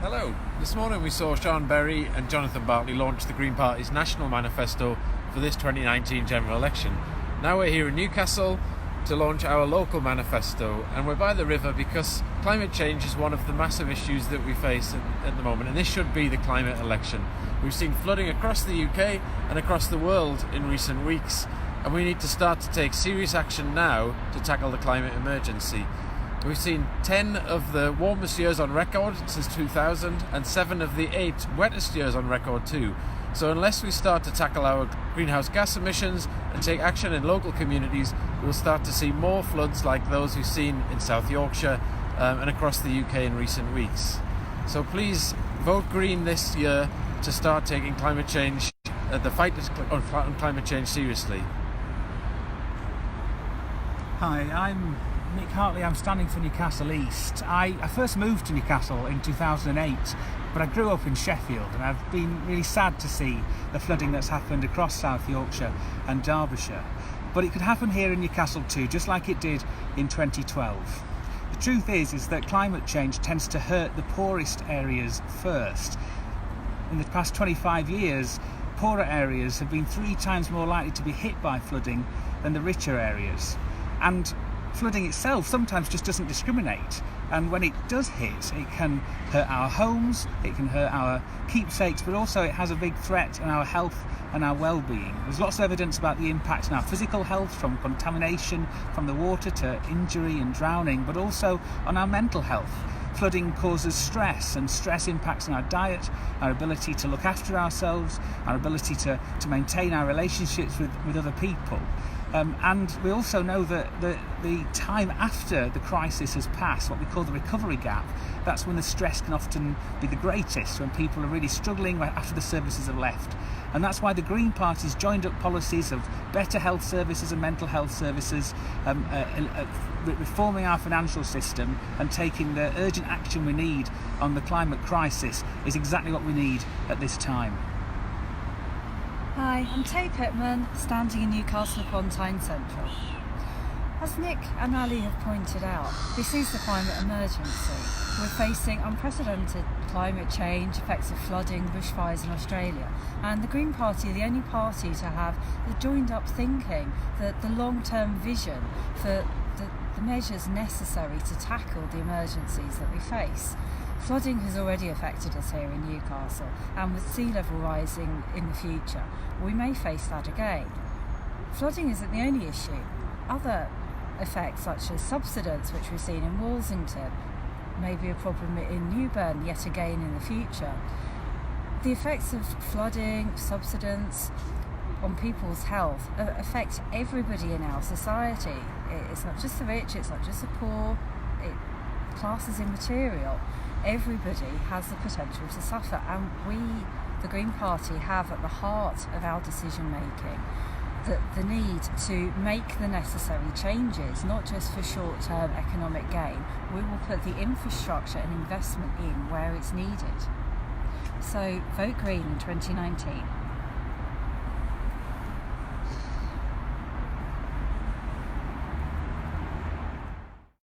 Hello. This morning we saw Sean Berry and Jonathan Bartley launch the Green Party's national manifesto for this 2019 general election. Now we're here in Newcastle to launch our local manifesto, and we're by the river because climate change is one of the massive issues that we face at the moment, and this should be the climate election. We've seen flooding across the UK and across the world in recent weeks, and we need to start to take serious action now to tackle the climate emergency. We've seen 10 of the warmest years on record since 2000 and 7 of the 8 wettest years on record too. So unless we start to tackle our greenhouse gas emissions and take action in local communities, we'll start to see more floods like those we've seen in South Yorkshire and across the UK in recent weeks. So please vote Green this year to start taking climate change, the fight on climate change seriously. Hi, I'm Nick Hartley. I'm standing for Newcastle East. I first moved to Newcastle in 2008, but I grew up in Sheffield, and I've been really sad to see the flooding that's happened across South Yorkshire and Derbyshire. But it could happen here in Newcastle too, just like it did in 2012. The truth is that climate change tends to hurt the poorest areas first. In the past 25 years, poorer areas have been 3 times more likely to be hit by flooding than the richer areas. And flooding itself sometimes just doesn't discriminate, and when it does hit, it can hurt our homes, it can hurt our keepsakes, but also it has a big threat on our health and our well-being. There's lots of evidence about the impact on our physical health, from contamination from the water to injury and drowning, but also on our mental health. Flooding causes stress, and stress impacts on our diet, our ability to look after ourselves, our ability to maintain our relationships with other people. And we also know that the time after the crisis has passed, what we call the recovery gap, that's when the stress can often be the greatest, when people are really struggling after the services have left. And that's why the Green Party's joined up policies of better health services and mental health services, reforming our financial system and taking the urgent action we need on the climate crisis is exactly what we need at this time. Hi, I'm Pitman, standing in Newcastle upon Tyne Central. As Nick and Ali have pointed out, this is the climate emergency. We're facing unprecedented climate change, effects of flooding, bushfires in Australia, and the Green Party are the only party to have the joined up thinking, the long-term vision for the measures necessary to tackle the emergencies that we face. Flooding has already affected us here in Newcastle, and with sea level rising in the future, we may face that again. Flooding isn't the only issue. Other effects, such as subsidence, which we've seen in Walsington, may be a problem in Newburn yet again in the future. The effects of flooding, subsidence on people's health affect everybody in our society. It's not just the rich, it's not just the poor, class is immaterial. Everybody has the potential to suffer, and we, the Green Party, have at the heart of our decision making the need to make the necessary changes, not just for short-term economic gain. We will put the infrastructure and investment in where it's needed. So vote Green in 2019.